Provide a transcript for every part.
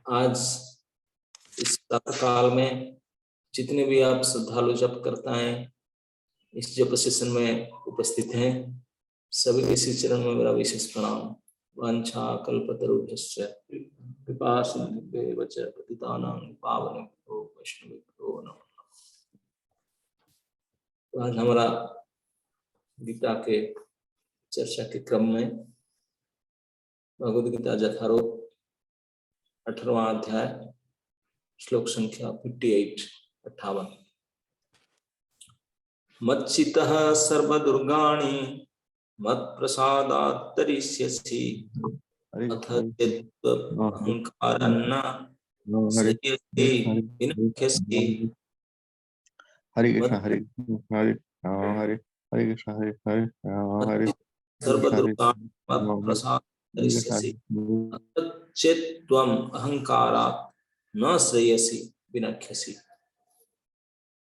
आज इस प्रातः काल में जितने भी आप श्रद्धालु जप करता है इस जप सेशन में उपस्थित हैं, सभी के श्री चरण में मेरा विशेष प्रणाम। वांछा कल्पतरुभ्यश्च कृपा सिन्धुभ्येव च पतितानां पावनेभ्यो वैष्णवेभ्यो नमः। तो आज हमारा गीता के चर्चा के क्रम में भगवद गीता यथारूप 18वां अध्याय श्लोक संख्या 58। मच्चितः सर्वदुर्गाणि मत्प्रसादात् तरिष्यसि अथ अहंकारन्न संयसि विनश्यसि। हरे कृष्ण हरे हरे हरे हरे कृष्ण हरे हरे हरे सर्वदुर्गाणि मत्प्रसादात् तरिष्यसि अथ त्वम् अहंकारात् न श्रेयसि विनश्यसि।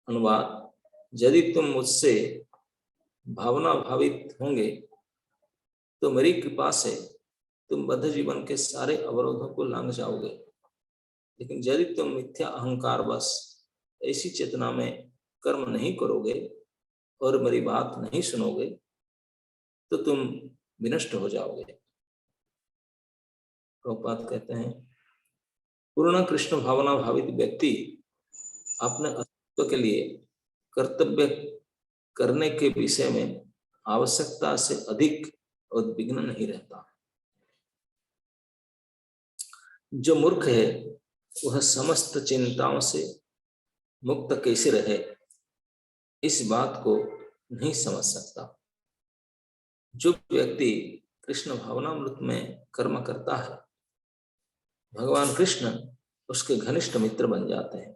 अनुवाद: यदि तुम मुझसे भावना भावित होंगे तो मेरी कृपा से तुम बद्ध जीवन के सारे अवरोधों को लांघ जाओगे, लेकिन यदि तुम मिथ्या अहंकार बस ऐसी चेतना में कर्म नहीं करोगे और मेरी बात नहीं सुनोगे तो तुम विनष्ट हो जाओगे। प्रभुपाद कहते हैं, पूर्ण कृष्ण भावना भावित व्यक्ति अपने अस्तित्व के लिए कर्तव्य करने के विषय में आवश्यकता से अधिक उद्विग्न नहीं रहता। जो मूर्ख है वह समस्त चिंताओं से मुक्त कैसे रहे, इस बात को नहीं समझ सकता। जो व्यक्ति कृष्ण भावनामृत में कर्म करता है, भगवान कृष्ण उसके घनिष्ठ मित्र बन जाते हैं।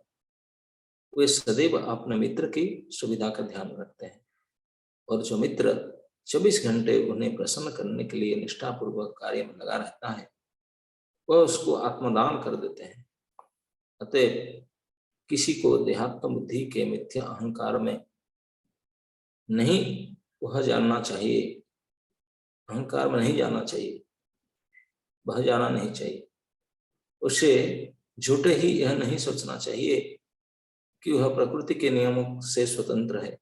वे सदैव अपने मित्र की सुविधा का ध्यान रखते हैं और जो मित्र 24 घंटे उन्हें प्रसन्न करने के लिए निष्ठापूर्वक कार्य में लगा रहता है वह उसको आत्मदान कर देते हैं। अतः किसी को देहात्म बुद्धि के मिथ्या अहंकार में नहीं वह जानना चाहिए, अहंकार में नहीं जाना चाहिए, वह जाना नहीं चाहिए। उसे झूठे ही यह नहीं सोचना चाहिए कि वह प्रकृति के नियमों से स्वतंत्र है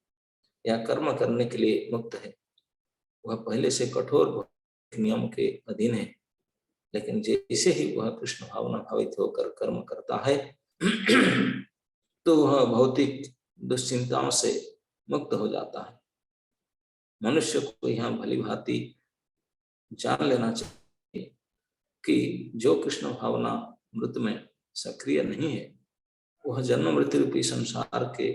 या कर्म करने के लिए मुक्त है। वह पहले से कठोर नियम के अधीन है, लेकिन जैसे ही वह कृष्ण भावना भावित होकर कर्म करता है तो वह भौतिक दुश्चिंताओं से मुक्त हो जाता है। मनुष्य को यहाँ भली भांति जान लेना चाहिए कि जो कृष्ण भावना मृत में सक्रिय नहीं है वह जन्म मृत्यु रूपी संसार के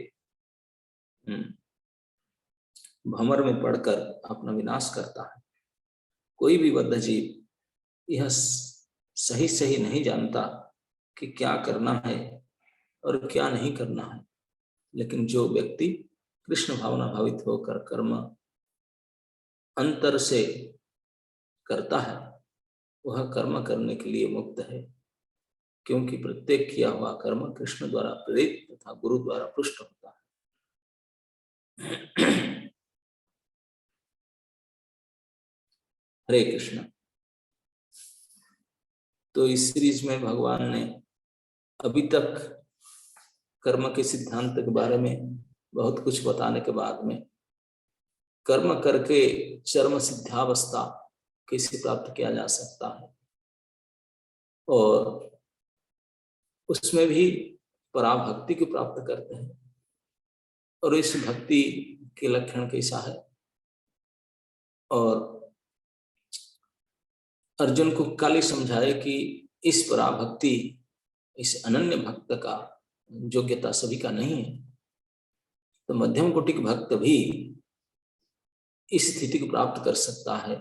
भंवर में पड़कर अपना विनाश करता है। कोई भी बद्ध जीव यह सही सही नहीं जानता कि क्या करना है और क्या नहीं करना है, लेकिन जो व्यक्ति कृष्ण भावना भावित होकर कर्म अंतर से करता है वह कर्म करने के लिए मुक्त है, क्योंकि प्रत्येक किया हुआ कर्म कृष्ण द्वारा प्रेरित तथा गुरु द्वारा पुष्ट होता है। हरे कृष्ण। तो इस सीरीज में भगवान ने अभी तक कर्म के सिद्धांत के बारे में बहुत कुछ बताने के बाद में कर्म करके चरम सिद्धावस्था कैसे प्राप्त किया जा सकता है और उसमें भी पराभक्ति को प्राप्त करते हैं और इस भक्ति के लक्षण कैसा है, और अर्जुन को काली समझाए कि इस पराभक्ति, इस अनन्य भक्त का योग्यता सभी का नहीं है। तो मध्यम कोटि के भक्त भी इस स्थिति को प्राप्त कर सकता है,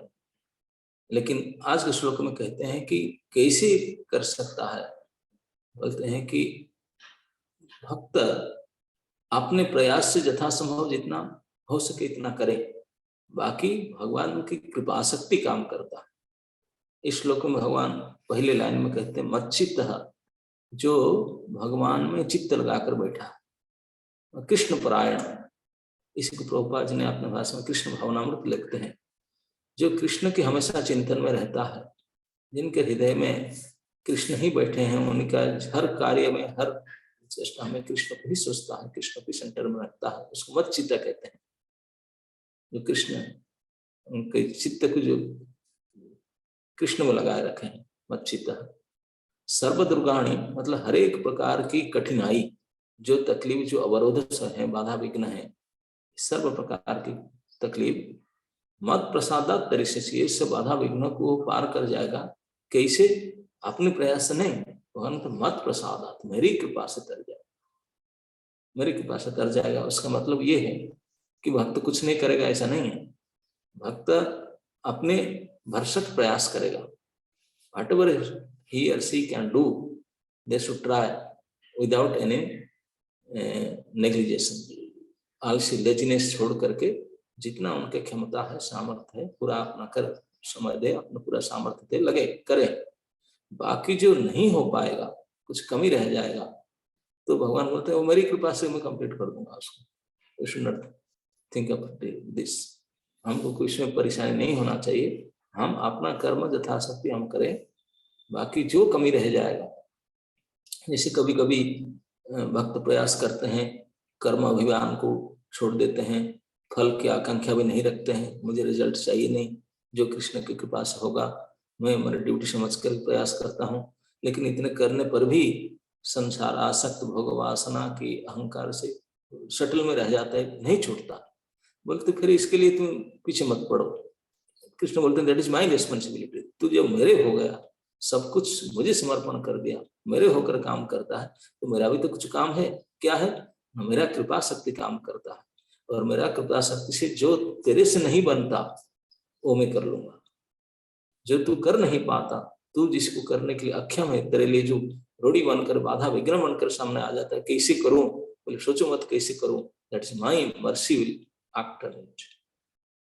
लेकिन आज के श्लोक में कहते हैं कि कैसे कर सकता है। बोलते हैं कि भक्त अपने प्रयास से यथासंभव जितना हो सके इतना करे, बाकी भगवान की कृपा शक्ति काम करता है। इस श्लोक में भगवान पहले लाइन में कहते हैं मच्चित्तः, जो भगवान में चित्त लगाकर बैठा है, कृष्ण परायण। इसको प्रभुपाद जी ने अपने भाषा में कृष्ण भावनामृत लिखते हैं। जो कृष्ण के हमेशा चिंतन में रहता है, जिनके हृदय में कृष्ण ही बैठे हैं, उनका हर कार्य में, हर चेष्टा में कृष्ण को ही सोचता है, कृष्ण को सेंटर में रखता है, उसको मत चित्त कहते हैं। जो कृष्ण उनके चित्त को जो कृष्ण में लगाए रखे हैं, मत चित्त। सर्व दुर्गाणी मतलब हर एक प्रकार की कठिनाई, जो तकलीफ, जो अवरोध है, बाधा विघ्न है, सर्व प्रकार की तकलीफ मत प्रसादात तरीके से, सब बाधा विघ्न को पार कर जाएगा। कैसे? अपने प्रयास से नहीं, भगवान तो मत प्रसादात, मेरी कृपा से तर जाएगा, मेरी कृपा से तर जाएगा। उसका मतलब ये है कि भक्त कुछ नहीं करेगा, ऐसा नहीं है। भक्त अपने भरसक प्रयास करेगा। whatever he or she can do, they should try without any negligence, आलसी लेजीनेस छोड़ करके जितना उनके क्षमता है, सामर्थ्य है, पूरा अपना कर समय दे, अपना पूरा सामर्थ्य दे, लगे करे। बाकी जो नहीं हो पाएगा, कुछ कमी रह जाएगा, तो भगवान बोलते हैं वो मेरी कृपा से मैं कंप्लीट कर दूंगा उसको। We should not think of this। हमको कोई इसमें परेशानी नहीं होना चाहिए, हम अपना कर्म यथाशक्ति हम करें, बाकी जो कमी रह जाएगा। जैसे कभी कभी भक्त प्रयास करते हैं, कर्म अभियान को छोड़ देते हैं, फल की आकांक्षा भी नहीं रखते हैं, मुझे रिजल्ट चाहिए नहीं, जो कृष्ण की कृपा से होगा, मैं मेरी ड्यूटी समझकर प्रयास करता हूँ। लेकिन इतने करने पर भी संसार आसक्त भोग वासना की अहंकार से शटल में रह जाता है, नहीं छूटता। बोलते फिर इसके लिए तुम पीछे मत पड़ो। कृष्ण बोलते हैं दैट इज माई रिस्पॉन्सिबिलिटी। तू जब मेरे हो गया, सब कुछ मुझे समर्पण कर दिया, मेरे होकर काम करता है, तो मेरा भी तो कुछ काम है। क्या है? मेरा कृपा शक्ति काम करता है, और मेरा कृपा शक्ति से जो तेरे से नहीं बनता वो मैं कर लूंगा। जो तू कर नहीं पाता, तू जिसको करने के लिए अक्षम है, तेरे लिए जो रोड़ी बनकर, बाधा विघ्न बनकर सामने आ जाता है, कैसे करूं? बोले सोचो मत कैसे करूं, that's my mercy will after it.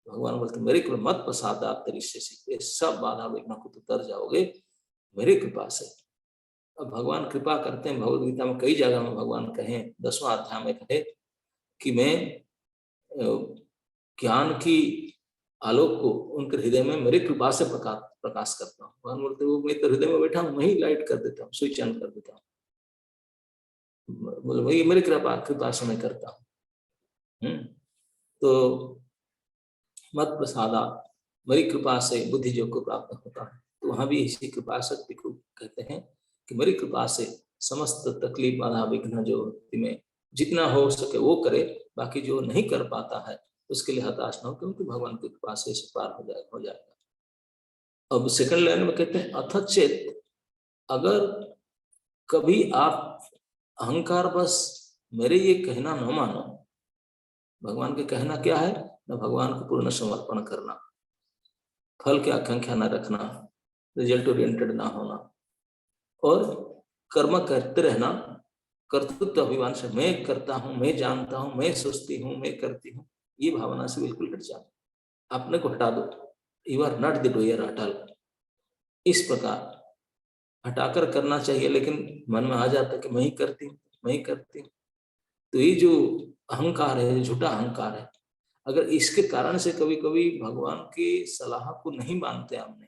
भगवान बोलते मेरे कृपा मत प्रसाद आप तरीके से, सब बाधा विघ्न को उतर जाओगे मेरी कृपा से। अब भगवान कृपा करते हैं, भगवद गीता में कई जगह में भगवान कहे, 10वां अध्याय में कहे कि मैं ज्ञान की आलोक को उनके हृदय में मेरी कृपा से प्रकाश करता हूँ। भगवान बोलते वो मैं तो हृदय में बैठा हूँ, वही लाइट कर देता हूँ, स्विच ऑन कर देता हूँ। बोले वही मेरी कृपा से मैं करता हूँ। तो मत प्रसादा, मेरी कृपा से बुद्धि जो को प्राप्त होता है। तो वहां भी इसी कृपा शक्ति को कहते हैं कि मेरी कृपा से समस्त तकलीफ बाधा विघ्न जो में जितना हो सके वो करे, बाकी जो नहीं कर पाता है उसके लिए हताश न हो, क्योंकि भगवान की कृपा से इसे पार हो जाएगा। अब सेकंड लाइन में कहते हैं अथ चेत, अगर कभी आप अहंकार बस मेरे ये कहना न मानो। भगवान के कहना क्या है? न भगवान को पूर्ण समर्पण करना, फल की आकांक्षा न रखना, रिजल्ट ओरिएंटेड ना होना, और कर्म करते रहना, कर्तृत्व अभिमान से मैं करता हूं, मैं जानता हूं, मैं सोचती हूं, मैं करती हूँ, ये भावना से बिल्कुल हट जाओ, अपने को हटा दो। यू आर नॉट द डूयर अटल। इस प्रकार हटाकर करना चाहिए, लेकिन मन में आ जाता है कि मैं ही करती हूँ, मैं ही करती हूँ। तो ये जो अहंकार है, झूठा अहंकार है, अगर इसके कारण से कभी कभी भगवान की सलाह को नहीं मानते, हमने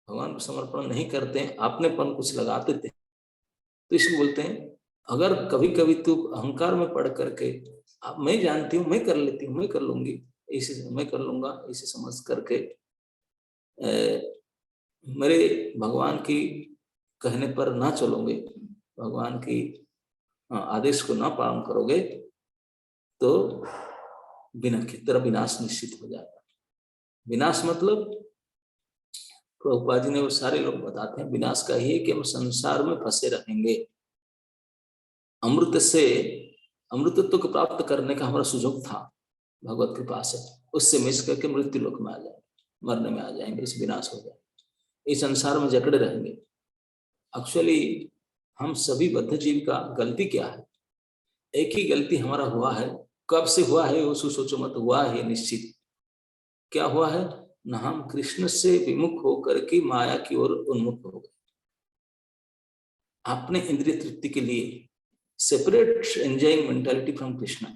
भगवान को समर्पण नहीं करते, अपनेपन कुछ लगाते थे, तो इसको बोलते हैं अगर कभी कभी तू अहंकार में पड़ करके अब मैं जानती हूँ, मैं कर लेती हूँ, मैं कर लूंगी, इसे मैं कर लूंगा, इसे समझ करके मेरे भगवान की कहने पर ना चलोगे, भगवान की आदेश को ना पालन करोगे, तो तेरा विनाश निश्चित हो जाएगा। विनाश मतलब प्रभुपाद जी ने वो सारे लोग बताते हैं, विनाश का ही है कि हम संसार में फंसे रहेंगे। अमृत से अमृतत्व को प्राप्त करने का हमारा सुयोग था भगवत कृपा से, उससे मिस करके मृत्यु लोक में आ जाएंगे, मरने में आ जाएंगे, इस विनाश हो जाएगा, इस संसार में जकड़े रहेंगे। एक्चुअली हम सभी बद्ध जीव का गलती क्या है? एक ही गलती हमारा हुआ है, कब से हुआ है वो सोचो मत, हुआ है निश्चित। क्या हुआ है? न हम कृष्ण से विमुख होकर के माया की ओर उन्मुख हो गए। आपने इंद्रिय तृप्ति के लिए separate enjoying mentality from Krishna,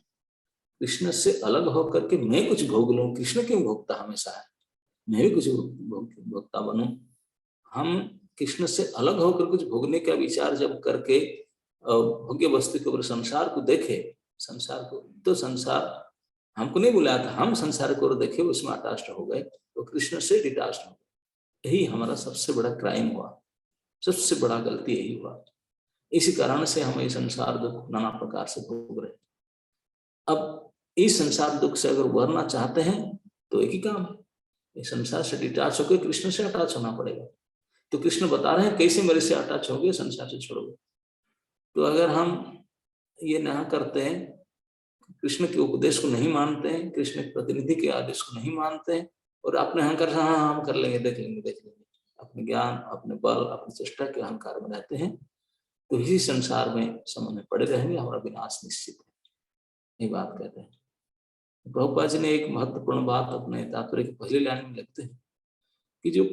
Krishna से अलग होकर के मैं कुछ भोग लूं, कृष्ण क्यों भोगता हमेशा है, मैं भी कुछ भोगता बनूं। हम कृष्ण से अलग होकर कुछ भोगने का विचार जब करके भोग्य वस्तु के ऊपर संसार को देखे, संसार को, तो संसार हमको नहीं बुलाया था, हम संसार को देखे उसमें अटास्ट हो गए, तो कृष्ण से डिटास्ट हो गए। यही हमारा सबसे बड़ा क्राइम हुआ, सबसे बड़ा गलती यही हुआ। इसी कारण से हम ये संसार दुख नाना प्रकार से भोग रहे। अब इस संसार दुख से अगर उभरना चाहते हैं तो एक ही काम है, इस संसार से डिटाच होकर कृष्ण से अटैच होना पड़ेगा। तो कृष्ण बता रहे हैं कैसे मेरे से अटैच होगे, संसार से छोड़ोगे। तो अगर हम ये ना करते हैं, कृष्ण के उपदेश को नहीं मानते हैं, कृष्ण के प्रतिनिधि के आदेश को नहीं मानते हैं, और अपने अहंकार से हाँ हम कर लेंगे, देख लेंगे, अपने ज्ञान, अपने बल, अपनी चेष्टा के अहंकार में रहते हैं, तो इसी संसार में समय में पड़े रहेंगे, हमारा विनाश निश्चित है। ये बात कहते हैं। प्रभुपाद जी ने एक महत्वपूर्ण बात अपने तात्पर्य की पहली लाइन में लिखते हैं कि जो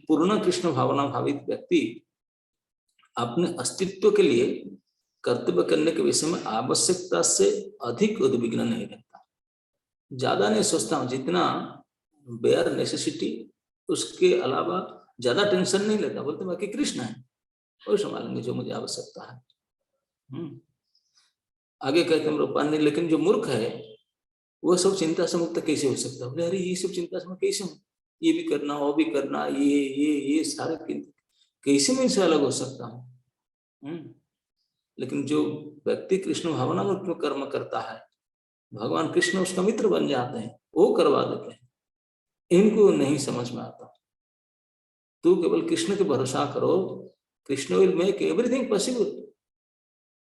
पूर्ण कृष्ण भावना भावित व्यक्ति अपने अस्तित्व के लिए कर्तव्य करने के विषय में आवश्यकता से अधिक उद्विग्न नहीं रहता, ज्यादा नहीं सोचता हूं, जितना बेयर नेसेसिटी उसके अलावा ज्यादा टेंशन नहीं लेता, बोलते बाकी कृष्ण है, वो संभालेंगे जो मुझे आवश्यकता है। आगे कहते हैं रूपान ने, लेकिन जो मूर्ख है वो सब चिंता से मुक्त कैसे हो सकता है? बोले अरे ये सब चिंता से मैं कैसे हूँ, ये भी करना, वो भी करना, ये सारे कैसे मैं इनसे अलग हो सकता हूँ? लेकिन जो व्यक्ति कृष्ण भावना में कर्म करता है, भगवान कृष्ण उसका मित्र बन जाते हैं, वो करवा देते हैं। इनको नहीं समझ में आता। तू केवल कृष्ण के भरोसा करो, Krishna will make everything possible,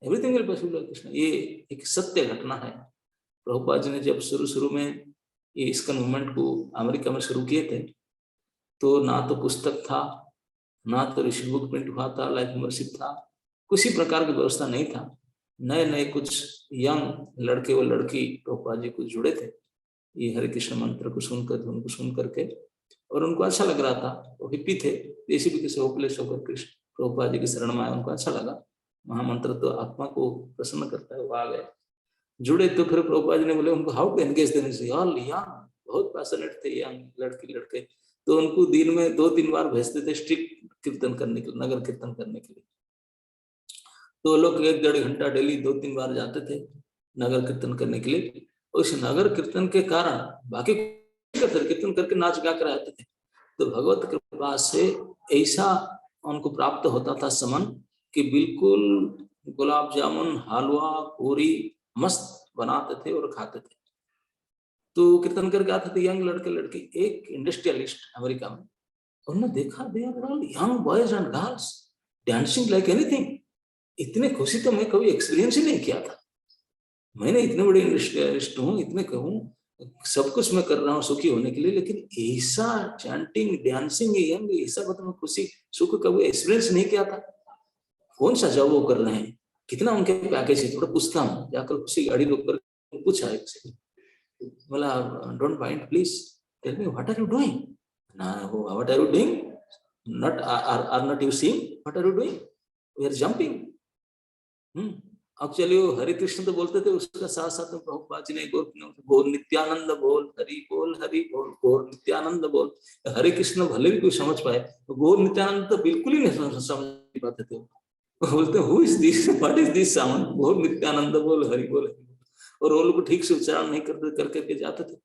everything will possible Krishna. ये एक सत्य घटना है। प्रभुपाद जी ने जब शुरू में ये इस्कॉन मूवमेंट को अमेरिका में शुरू किए थे, तो ना तो पुस्तक था, ना तो ऋषि बुक प्रिंट हुआ था, लाइफ मेंबरशिप था, किसी प्रकार की व्यवस्था नहीं था। नए नए कुछ यंग लड़के व लड़की प्रभुपाद जी को जुड़े थे, ये हरे कृष्ण मंत्र को सुनकर, उनको सुन करके, और उनको अच्छा लग रहा था। वो हिप्पी थे, देसी भी किसी होपलेस होकर कृष्ण प्रभुपाद जी की शरण में आए, उनको अच्छा लगा, महामंत्र तो आत्मा को प्रसन्न करता है, वो आ गए जुड़े। तो फिर प्रभुपाद जी ने बोले उनको हाउ टू एंगेज देने से, बहुत पैशनेट थे यंग लड़की लड़के, तो उनको दिन में 2-3 बार भेजते थे स्ट्रिक्ट कीर्तन करने के लिए, नगर कीर्तन करने के लिए। तो लोग 1-1.5 घंटा डेली 2-3 बार जाते थे नगर कीर्तन करने के लिए। उस नगर कीर्तन के कारण बाकी कीर्तन करके नाच गा कर आते थे। तो भगवत कृपा से ऐसा उनको प्राप्त होता था समन कि बिल्कुल गुलाब जामुन, हलवा, पूरी मस्त बनाते थे और खाते थे। तो कीर्तन करके आते थे यंग लड़के लड़की। एक इंडस्ट्रियलिस्ट अमेरिका में, उन्होंने देखा they are all young boys and girls dancing like anything. इतने खुशी तो मैं कभी एक्सपीरियंस ही नहीं किया था। मैंने इतने बड़े इंडस्ट्रियलिस्ट हूँ, इतने कहूँ सब कुछ मैं कर रहा हूँ सुखी होने के लिए, लेकिन ऐसा चैंटिंग, डांसिंग, यंग, ऐसा मतलब खुशी सुख कभी एक्सपीरियंस नहीं किया था। कौन सा जॉब वो कर रहे हैं, कितना उनके पैकेज है, थोड़ा पूछता हूँ जाकर, उसी गाड़ी रोक कर पूछा है, बोला don't mind please tell me what are you doing. What are you doing, not are not you seeing, what are you doing, we are jumping. अब चलिए हरे कृष्ण तो बोलते थे, उसका साथ साथ में प्रभुपाद जी ने गौर नित्यानंद बोल, हरि बोल, हरि बोल, गौर नित्यानंद बोल। हरे कृष्ण भले भी कोई समझ पाए, तो गौर नित्यानंद तो बिल्कुल ही नहीं समझ पाते थे। बोलते who is this, what is this sound, Gaur Nityananda बोल, हरि बोल, हरि बोल। और वो लोग ठीक से उच्चारण नहीं करके जाते थे।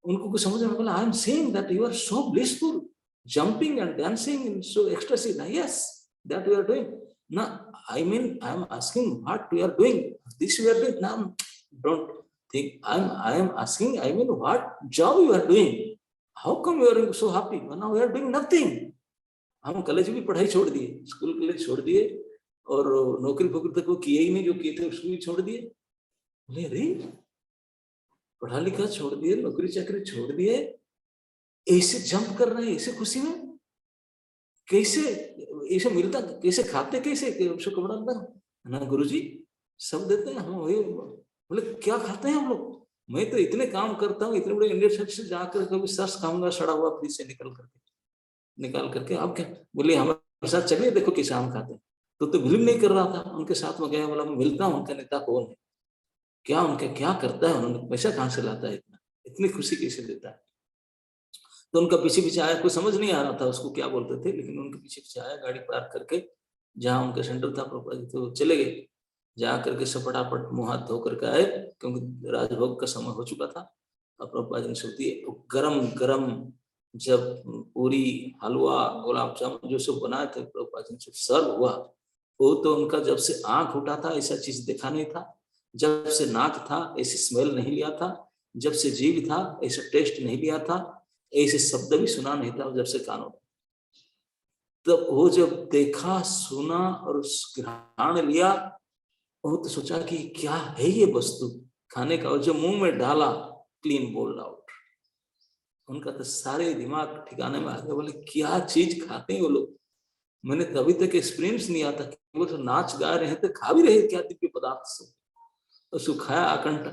उनको कुछ समझ में बोला, I am saying that you are so blissful, jumping and dancing in so ecstasy. Now, yes, that we are doing. Now, I mean, I am asking what we are doing. This we are doing. Now, don't think. I am asking. I mean, what job you are doing? How come you are so happy? Now we are doing nothing. हम college भी पढ़ाई छोड़ दिए, school college छोड़ दिए, और नौकरी फोकरी तक वो किए ही नहीं, जो किए थे उसको भी छोड़ दिए। बोले अरे पढ़ा लिखा छोड़ दिए, नौकरी चाकरी छोड़ दिए, ऐसे जंप कर रहे हैं, ऐसे खुशी में, कैसे ऐसे मिलता, कैसे खाते, कैसे कपड़ा ना गुरुजी सब देते हैं हम वही। बोले क्या खाते हैं हम लोग, मैं तो इतने काम करता हूँ, इतने बड़े इंडियन से जाकर कभी सर्स खाऊंगा सड़ा हुआ फ्रिज से निकाल करके। आप क्या, बोले हमारे साथ चलिए देखो कैसे हम खाते हैं। तो बिलीव नहीं कर रहा था, उनके साथ में गया, बोला मैं मिलता हूँ, उनका नेता कौन है, क्या उनके क्या करता है, उन्होंने पैसा कहाँ से लाता है, इतनी खुशी कैसे देता है। तो उनका पीछे पीछे आया, कोई समझ नहीं आ रहा था उसको क्या बोलते थे, लेकिन उनके पीछे पीछे आया गाड़ी पार्क करके जहाँ उनका सेंटर था प्रभुपाद जी, तो चले गए। जा करके सब फटाफट मुंह हाथ धो करके आए, क्योंकि राजभोग का समय हो चुका था। अब प्रभुपाद जी ने सोती गरम गरम जब पूरी, हलवा, गुलाब जामुन जो सब बनाए थे प्रभुपाद जी ने सब सर्व हुआ, वो तो उनका जब से आंख उठा था ऐसा चीज देखा नहीं था, जब से नाक था ऐसी स्मेल नहीं लिया था, जब से जीभ था ऐसा टेस्ट नहीं लिया था, ऐसे शब्द भी सुना नहीं था जब से कानों। तब वो जब देखा, सुना और ग्रहण लिया, वो तो सोचा कि क्या है ये वस्तु खाने का, और जो मुंह में डाला क्लीन बोल्ड आउट। उनका तो सारे दिमाग ठिकाने में आ गया, बोले क्या चीज खाते हैं वो लोग, मैंने कभी तक एक्सपीरियंस नहीं आता। वो तो नाच गा रहे थे, खा भी रहे क्या दिव्य पदार्थ से, उसको खाया आकंठ,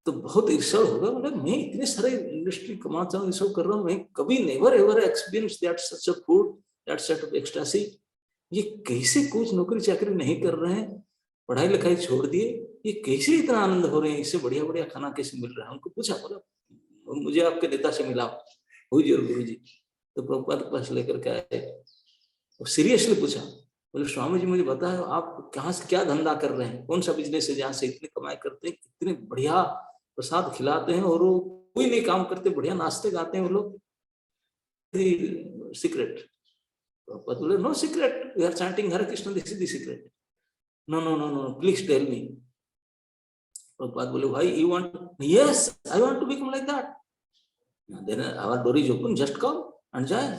तो बहुत ईर्ष्या होगा। बोले मैं इतने सारे इंडस्ट्री कमाता हूँ, सब कर रहा हूँ, मैं कभी never ever experience that such a food, that set of ecstasy. ये कैसे कुछ नौकरी चाकरी नहीं कर रहे हैं, पढ़ाई लिखाई छोड़ दिए, ये कैसे इतना आनंद हो रहे हैं, इससे बढ़िया बढ़िया खाना कैसे मिल रहा है। उनको पूछा, बोला मुझे आपके नेता से मिला हुई जरूर गुरु जी। तो प्रभुपाद के पास लेकर के आए, सीरियसली पूछा, बोले स्वामी जी मुझे बताओ आप कहाँ से क्या धंधा कर रहे हैं, कौन सा बिजनेस है जहाँ से इतनी कमाई करते हैं, इतने बढ़िया प्रसाद खिलाते हैं, और वो कोई नहीं काम करते, बढ़िया नाचते गाते हैं वो लोग, सीक्रेट। बोले no secret, we are chanting Hare Krishna, this is the secret. No no no no please tell me. Prabhupada बोले भाई you want, yes I want to become like that, then our door is open, just come and join.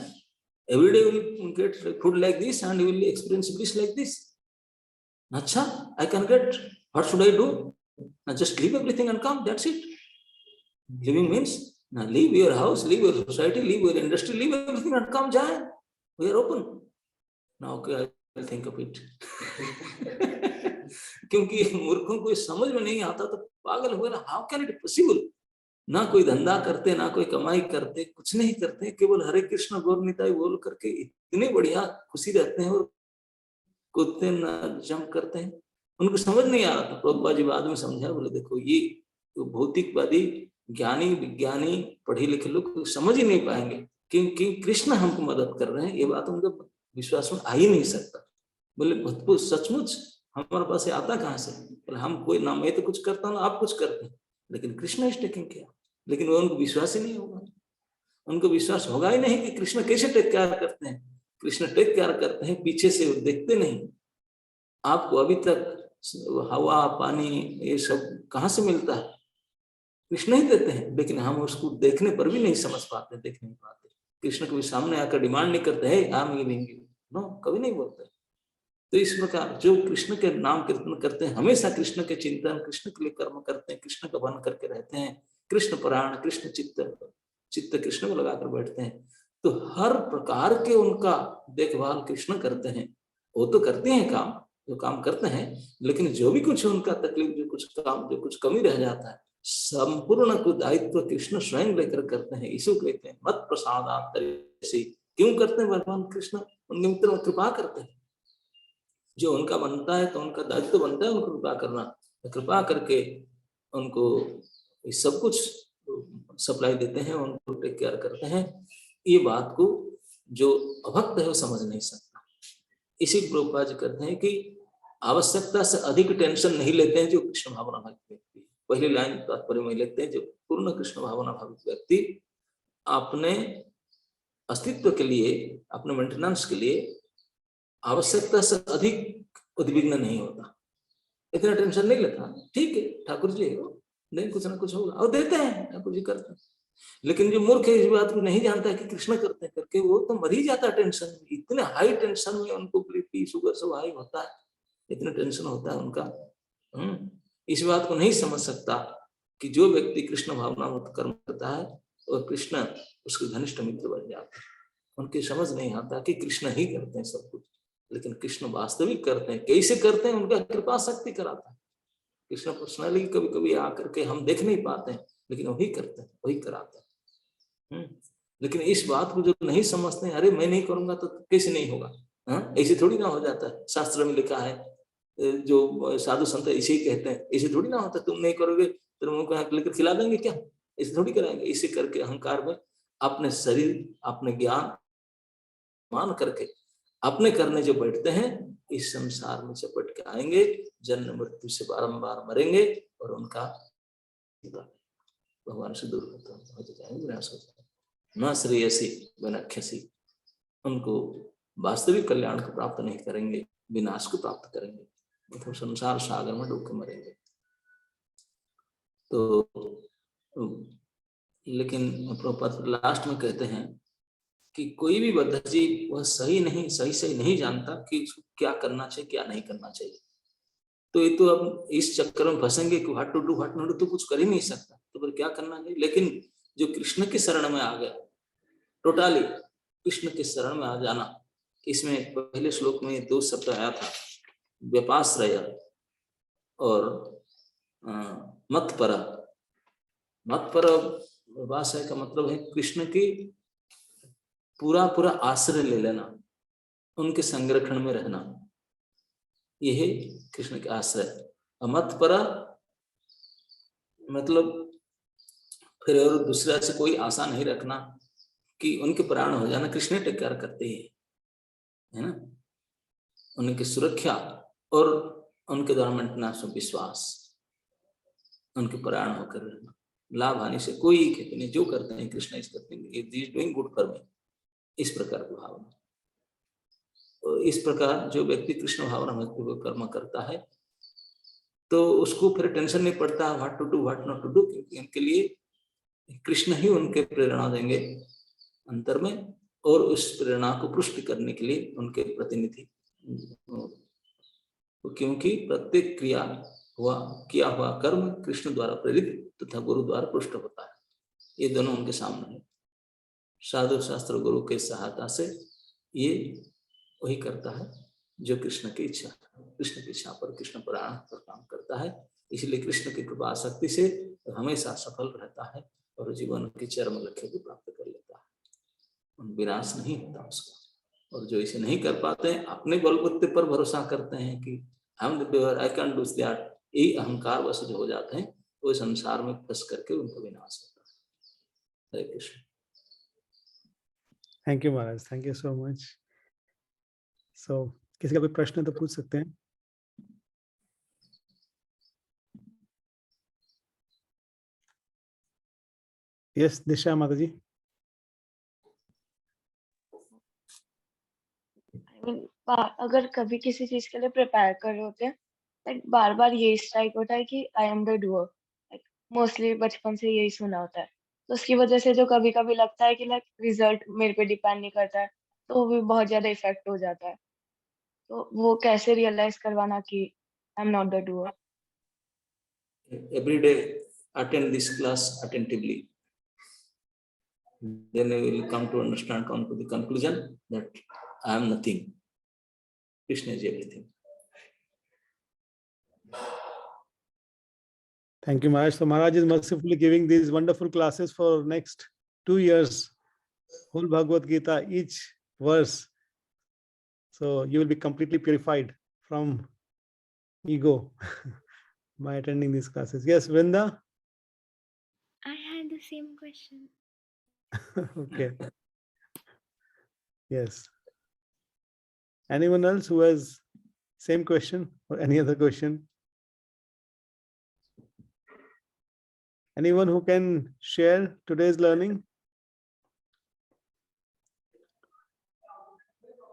Every day you will get food like this and you will experience bliss like this. Acha, I can get, what should I do? Now just leave everything and come, that's it. Living means, now leave your house, leave your society, leave your industry, leave everything and come join. We are open. Now okay, I will think of it. क्योंकि मूर्खों को समझ में नहीं आता तो पागल हो गया, हाउ कैन इट पॉसिबल। ना कोई धंधा करते, ना कोई कमाई करते, कुछ नहीं करते, केवल हरे कृष्ण गौर निताई बोल करके इतने बढ़िया खुशी रहते हैं, और कूदते न जंप करते हैं। उनको समझ नहीं आ रहा था। प्रभुपाद जी बाद में समझा, बोले देखो ये तो भौतिकवादी ज्ञानी विज्ञानी पढ़े लिखे लोग समझ ही नहीं पाएंगे क्योंकि कृष्ण हमको मदद कर रहे हैं, ये बात उनका विश्वास में आ ही नहीं सकता। बोले भूतपूर्व सचमुच हमारे पास आता कहाँ से, बोले हम कोई ना, मैं तो कुछ करता हूँ आप कुछ करते हैं, लेकिन कृष्ण इज टेकिंग केयर। लेकिन वो उनको विश्वास ही नहीं होगा, उनको विश्वास होगा ही नहीं कि कृष्ण कैसे टेक केयर करते हैं। कृष्ण टेक केयर करते हैं पीछे से, देखते नहीं। आपको अभी तक हवा पानी ये सब कहाँ से मिलता है, कृष्ण ही देते हैं, लेकिन हम उसको देखने पर भी नहीं समझ पाते, देख नहीं पाते। कृष्ण कभी सामने आकर डिमांड नहीं करते है हम ये लेंगे, नो कभी नहीं बोलते। तो इस प्रकार जो कृष्ण के नाम कीर्तन करते हैं, हमेशा कृष्ण के चिंतन, कृष्ण के लिए कर्म करते हैं, कृष्ण का बन करके रहते हैं, कृष्ण परायण, कृष्ण चित्त कृष्ण को लगाकर बैठते हैं, तो हर प्रकार के उनका देखभाल कृष्ण करते हैं। वो तो करते हैं काम, जो काम करते हैं, लेकिन जो भी कुछ उनका तकलीफ, जो कुछ काम, जो कुछ कमी रह जाता है, संपूर्ण को दायित्व कृष्ण स्वयं लेकर करते हैं। इसी को कहते हैं मत प्रसादात। क्यों करते हैं भगवान कृष्ण, उनके मित्र में कृपा करते हैं। जो उनका बनता है तो उनका दायित्व बनता है उनको कृपा करना, कृपा करके उनको सब कुछ सप्लाई देते हैं, उनको टेक केयर करते हैं। ये बात को जो अभक्त है वो समझ नहीं सकता। इसी प्रभुपाद जी कहते हैं कि आवश्यकता से अधिक टेंशन नहीं लेते हैं जो कृष्ण भावना भावित व्यक्ति। पहली लाइन तात्पर्य में लिखते हैं, जो पूर्ण कृष्ण भावना भावित व्यक्ति अपने अस्तित्व के लिए, अपने मेंटेनेंस के लिए आवश्यकता से अधिक उद्विग्न नहीं होता, इतना टेंशन नहीं लेता। ठीक है ठाकुर जी है, नहीं कुछ ना कुछ होगा, और देते हैं ठाकुर जी, करते हैं। लेकिन जो मूर्ख है इस बात को नहीं जानता है कि कृष्ण करते हैं करके, वो तो मर ही जाता है टेंशन में। इतने हाई टेंशन में उनको बीपी शुगर सब हाई होता है, इतना टेंशन होता है उनका। इस बात को नहीं समझ सकता कि जो व्यक्ति कृष्ण भावना मुक्त कर्म करता है और कृष्ण उसके घनिष्ठ मित्र बन जाते हैं। उनकी समझ नहीं आता कि कृष्ण ही करते हैं सब कुछ, लेकिन कृष्ण वास्तविक करते हैं। कैसे करते हैं, उनका कृपा शक्ति कराता है। कृष्ण पर्सनली कभी कभी आकर के हम देख नहीं पाते हैं, लेकिन वही करते हैं, वही कराते हैं। लेकिन इस बात को जो नहीं समझते हैं, अरे मैं नहीं करूंगा तो कैसे नहीं होगा, ऐसे थोड़ी ना हो जाता है। शास्त्र में लिखा है, जो साधु संत ऐसे ही कहते हैं, ऐसे थोड़ी ना होता, तुम नहीं करोगे तो तुमको लेकर खिला देंगे क्या, ऐसे थोड़ी कराएंगे। इसे करके अहंकार में अपने शरीर, अपने ज्ञान मान करके अपने करने जो बैठते हैं, इस संसार में चपट के आएंगे, जन्म मृत्यु से बारंबार मरेंगे और उनका भगवान से दूर हो जाएंगे, विनाश हो जाएंगे। न श्रेयसी वनख्यसी, उनको वास्तविक कल्याण को प्राप्त नहीं करेंगे, विनाश को प्राप्त करेंगे, मतलब संसार सागर में डूब के मरेंगे। तो लेकिन प्रभुपाद लास्ट में कहते हैं कि कोई भी बद्ध जीव वह सही नहीं जानता कि उसको क्या करना चाहिए, क्या नहीं करना चाहिए। तो ये तो अब इस चक्कर में फंसेंगे कि what to do what not do, तो कुछ कर ही नहीं सकता, तो फिर क्या करना चाहिए। लेकिन जो कृष्ण की शरण में आ गया, टोटली कृष्ण के शरण में आ जाना, इसमें पहले श्लोक में 2 शब्द आया था, व्यपाश्रय और मत्पर। मत्पर व्यपाश्रय का मतलब है कृष्ण की पूरा आश्रय ले लेना, उनके संरक्षण में रहना, यह है कृष्ण के आश्रय। मत्पर मतलब फिर और दूसरा से कोई आशा नहीं रखना कि उनके प्राण हो जाना, कृष्ण टेक केयर करते हैं, है ना, उनकी सुरक्षा और उनके द्वारा मेंटेनेंस ऑफ विश्वास, उनके प्राण होकर रहना, लाभ हानि से कोई खेती नहीं, जो करते हैं Krishna is doing good for me, इस प्रकार की भावना। तो इस प्रकार जो व्यक्ति कृष्ण भावना में कर्म करता है तो उसको फिर टेंशन नहीं पड़ता what to do what not to do, क्योंकि उनके लिए कृष्ण ही उनके प्रेरणा देंगे अंतर में, और उस प्रेरणा को पुष्टि करने के लिए उनके प्रतिनिधि, क्योंकि प्रत्येक किया हुआ कर्म कृष्ण द्वारा प्रेरित तथा गुरु द्वारा पुष्ट होता है। ये दोनों उनके सामने है। साधु शास्त्र गुरु के सहायता से ये वही करता है जो कृष्ण की इच्छा पर, कृष्ण प्राण पर काम करता है। इसलिए कृष्ण की कृपा शक्ति से हमेशा सफल रहता है और जीवन के चरम लक्ष्य को प्राप्त कर लेता है, विनाश नहीं होता उसका। और जो इसे नहीं कर पाते हैं, अपने बलबूते पर भरोसा करते हैं कि आई कैन डू दैट, यही अहंकार वश जो हो जाते हैं, वो संसार में फंस करके उनका विनाश होता है। हरे कृष्ण। थैंक यू महाराज, thank you so much. So किसी का कोई प्रश्न तो पूछ सकते हैं। यस दिशा माता जी। अगर कभी किसी चीज के लिए प्रिपेयर कर रहे होते हैं, लाइक बार बार यही स्ट्राइक होता है कि I am the doer, like mostly बचपन से यही सुना होता है, तो उसकी वजह से जो कभी कभी लगता है कि लाइक रिजल्ट मेरे पे डिपेंड नहीं करता है, तो वो भी बहुत ज्यादा इफेक्ट हो जाता है। तो वो कैसे रियलाइज करवाना कि I am not the doer. Every day attend this class attentively, then you will come to understand, come to the conclusion that I am nothing, Krishna is everything. Thank you Maharaj. So Maharaj is mercifully giving these wonderful classes for next 2 years, whole Bhagavad Gita, each verse, so you will be completely purified from ego by attending these classes. Yes, Vrinda. I had the same question. Okay. Yes. Anyone else who has same question or any other question? Anyone who can share today's learning?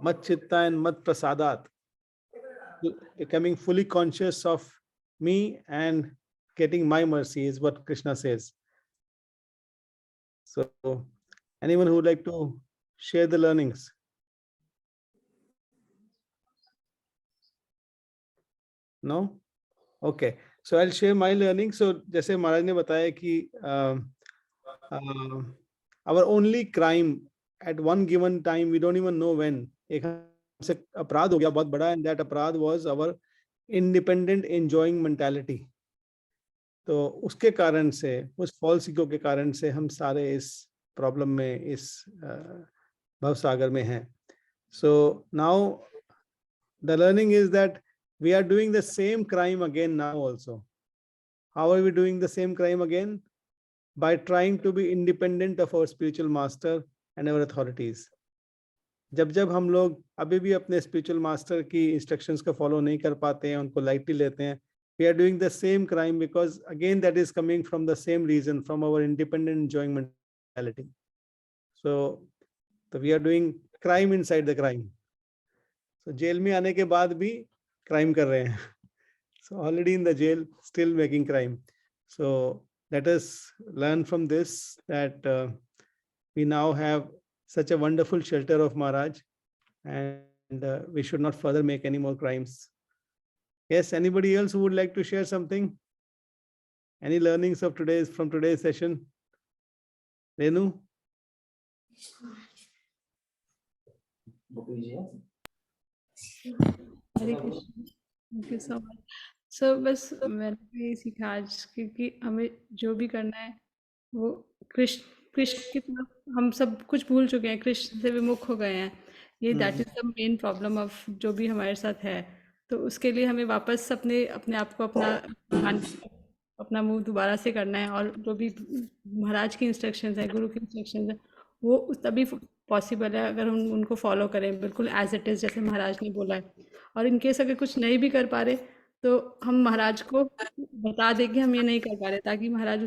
Mat chitta and mat prasadat, becoming fully conscious of me and getting my mercy is what Krishna says. So anyone who would like to share the learnings? No? Okay. So I'll share my learning. So जैसे महाराज ने बताया कि our only crime at one given time, we don't even know when, एक हमसे अपराध हो गया बहुत बड़ा, and that अपराध was our independent enjoying mentality. तो उसके कारण से, उस false ego के कारण से हम सारे इस प्रॉब्लम में, इस भवसागर में हैं. So now the learning is that we are doing the same crime again now also. How are we doing the same crime again? by trying to be independent of our spiritual master and our authorities. जब जब हम लोग अभी भी अपने spiritual master की instructions को follow नहीं कर पाते हैं, उनको लाइटली लेते हैं, we are doing the same crime because again that is coming from the same reason, from our independent enjoying mentality. So we are doing crime inside the crime. So jail में आने के बाद भी crime कर रहे हैं. So already in the jail, still making crime. So let us learn from this that we now have such a wonderful shelter of Maharaj, and we should not further make any more crimes. Yes, anybody else who would like to share something? Any learnings of today's session? Renu? Hare Krishna, thank you so much. So बस मैंने भी सीखा आज कि हमें जो भी करना है वो कृष्ण की तरफ, हम सब कुछ भूल चुके हैं, कृष्ण से विमुख हो गए हैं. ये that is the main problem of जो भी हमारे साथ है. तो उसके लिए हमें वापस अपने आप को अपना मुंह दोबारा से करना है, और जो भी महाराज की इंस्ट्रक्शंस है, गुरु की इंस्ट्रक्शंस है, वो तभी पॉसिबल है अगर हम उनको फॉलो करें बिल्कुल एज इट इज़, जैसे महाराज ने बोला है. और इन केस अगर कुछ नहीं भी कर पा रहे तो हम महाराज को बता दें कि हम ये नहीं कर पा रहे, ताकि महाराज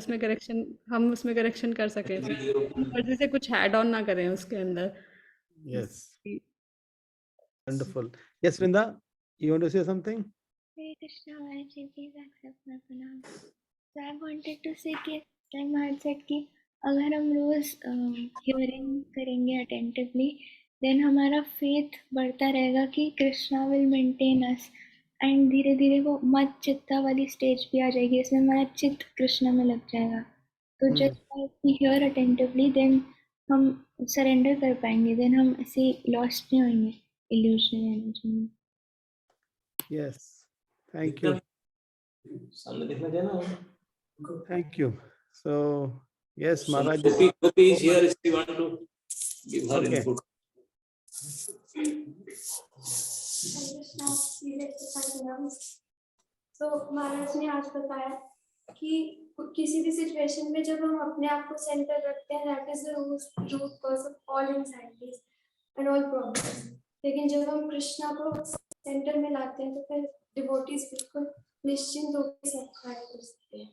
हम उसमें करेक्शन कर सकें, मर्जी से कुछ ऐड ऑन ना करें उसके अंदर. Yes. Wonderful. Yes, Vrinda, you want to say something? Hare Krishna, Maharaj ji, please accept my pranam. So I wanted to say कि like Maharaj said कि अगर हम रोज hearing करेंगे attentively, then हमारा faith बढ़ता रहेगा कि Krishna will maintain us, and धीरे धीरे वो मत चित्ता वाली स्टेज भी आ जाएगी, इसमें हमारा चित्त कृष्णा में लग जाएगा. तो just by we hear attentively, then हम सरेंडर कर पाएंगे, then हम ऐसे लॉस्ट नहीं होंगे illusion एनर्जी में. Yes. Thank you. सामने दिखना देना. Thank you. So yes, Maharaj. Gopi is here if you want to give her Okay. input. तो महाराज ने आज बताया कि किसी भी सिचुएशन में जब हम अपने आप को सेंटर रखते हैं, that is the root cause of all anxieties and all problems. लेकिन जब हम कृष्णा को सेंटर में लाते हैं तो फिर डिवोटीज बिल्कुल निश्चिंत होकर सब कार्य कर सकते हैं.